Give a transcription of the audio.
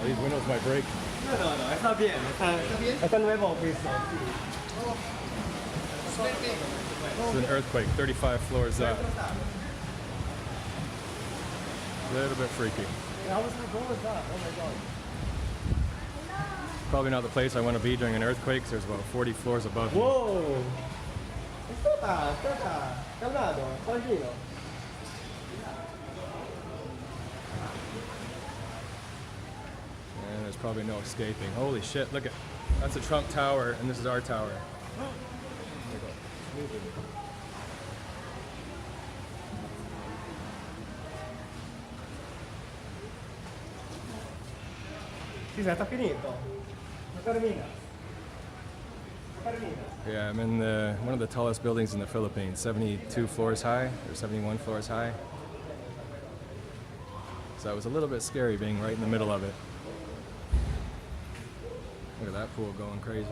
These windows might break. No, está bien. Está nuevo piso. It's an earthquake, 35 floors up. A little bit freaky. How was that? Oh my god. Probably not the place I want to be during an earthquake, 'cause there's about 40 floors above me. Whoa! Aspetta. Calmato, tranquillo. And there's probably no escaping. Holy shit, look at that's a Trump Tower, and this is our tower. Sì, sta finito. Ma termina. Yeah, I'm in one of the tallest buildings in the Philippines, 72 floors high, or 71 floors high. So it was a little bit scary being right in the middle of it. Look at that pool going crazy.